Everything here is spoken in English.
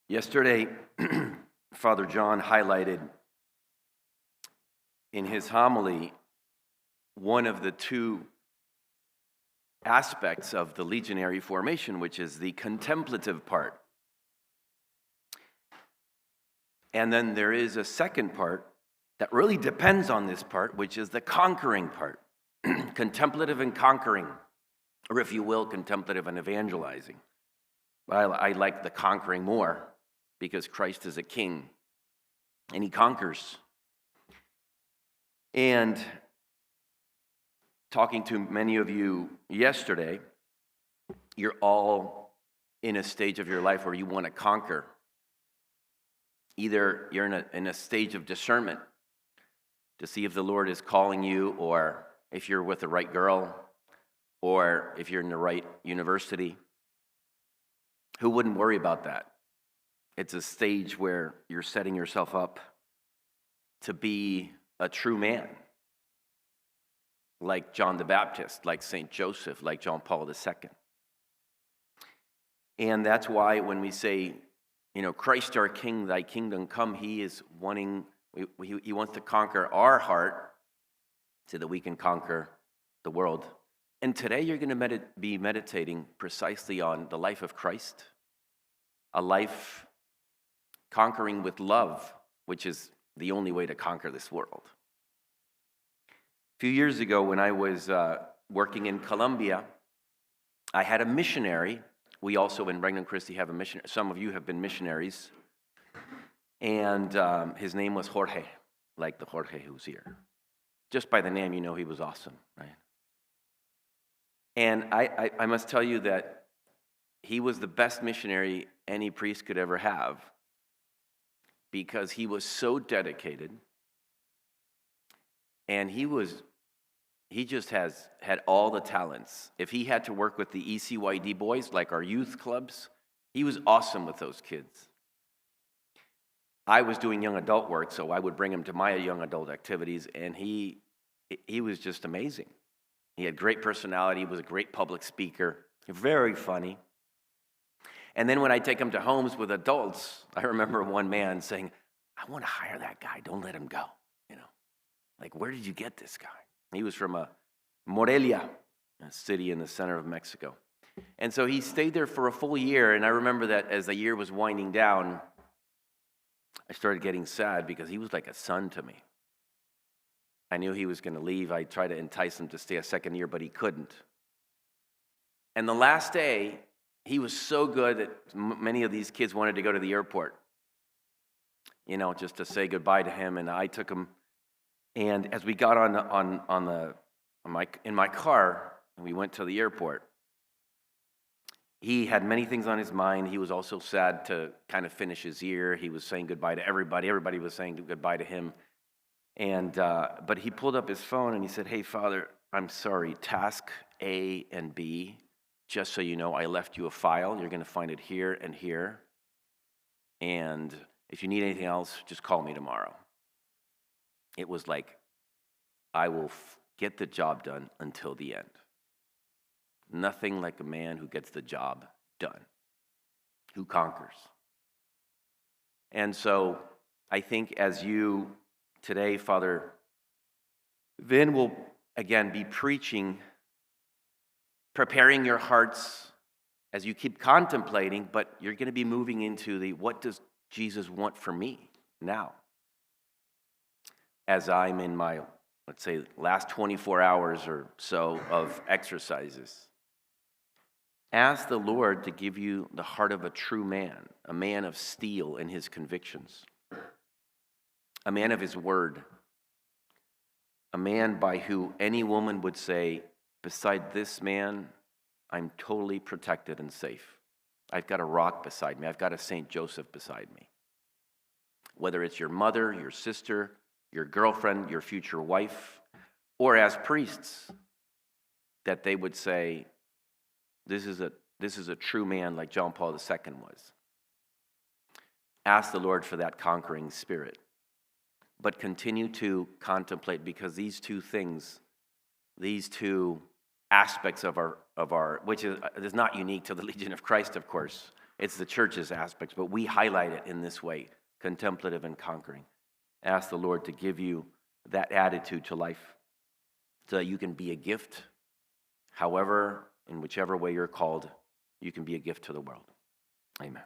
Yesterday, Father John highlighted in his homily one of the two aspects of the legionary formation, which is the contemplative part. And then there is a second part that really depends on this part, which is the conquering part. Contemplative and conquering, or if you will, contemplative and evangelizing. I like the conquering more because Christ is a king and he conquers. And talking to many of you yesterday, you're all in a stage of your life where you want to conquer. Either you're in a stage of discernment to see if the Lord is calling you, or if you're with the right girl, or if you're in the right university. Who wouldn't worry about that? It's a stage where you're setting yourself up to be a true man, like John the Baptist, like St. Joseph, like John Paul II. And that's why when we say, Christ our King, thy kingdom come, he is wanting, he wants to conquer our heart so that we can conquer the world. And today you're going to be meditating precisely on the life of Christ, a life conquering with love, which is the only way to conquer this world. A few years ago when I was working in Colombia, I had a missionary. We also in Regnum Christi have a missionary. Some of you have been missionaries. And his name was Jorge, like the Jorge who's here. Just by the name, you know he was awesome, right? And I must tell you that he was the best missionary any priest could ever have, because he was so dedicated, and he just had all the talents. If he had to work with the ECYD boys, like our youth clubs, he was awesome with those kids. I was doing young adult work, so I would bring him to my young adult activities, and he was just amazing. He had great personality, he was a great public speaker, very funny. And then when I take him to homes with adults, I remember one man saying, I want to hire that guy, don't let him go. Like, where did you get this guy? He was from Morelia, a city in the center of Mexico. And so he stayed there for a full year, and I remember that as the year was winding down, I started getting sad because he was like a son to me. I knew he was going to leave. I tried to entice him to stay a second year, but he couldn't. And the last day, he was so good that many of these kids wanted to go to the airport, just to say goodbye to him. And I took him, and as we got in my car, and we went to the airport, he had many things on his mind. He was also sad to kind of finish his year. He was saying goodbye to everybody. Everybody was saying goodbye to him. And but he pulled up his phone and he said, "Hey, Father, I'm sorry. Task A and B, just so you know, I left you a file. You're going to find it here and here. And if you need anything else, just call me tomorrow." It was like, I will get the job done until the end. Nothing like a man who gets the job done, who conquers. And so I think as you today, Father Vin will again be preaching, preparing your hearts as you keep contemplating, but you're going to be moving into the, what does Jesus want for me now? As I'm in my, let's say, last 24 hours or so of exercises. Ask the Lord to give you the heart of a true man, a man of steel in his convictions, a man of his word, a man by who any woman would say, beside this man, I'm totally protected and safe. I've got a rock beside me. I've got a St. Joseph beside me. Whether it's your mother, your sister, your girlfriend, your future wife, or as priests, that they would say, this is a true man like John Paul II was. Ask the Lord for that conquering spirit. But continue to contemplate, because these two things, these two aspects of our which is not unique to the Legion of Christ, of course. It's the church's aspects, but we highlight it in this way, contemplative and conquering. Ask the Lord to give you that attitude to life so that you can be a gift. However, in whichever way you're called, you can be a gift to the world. Amen.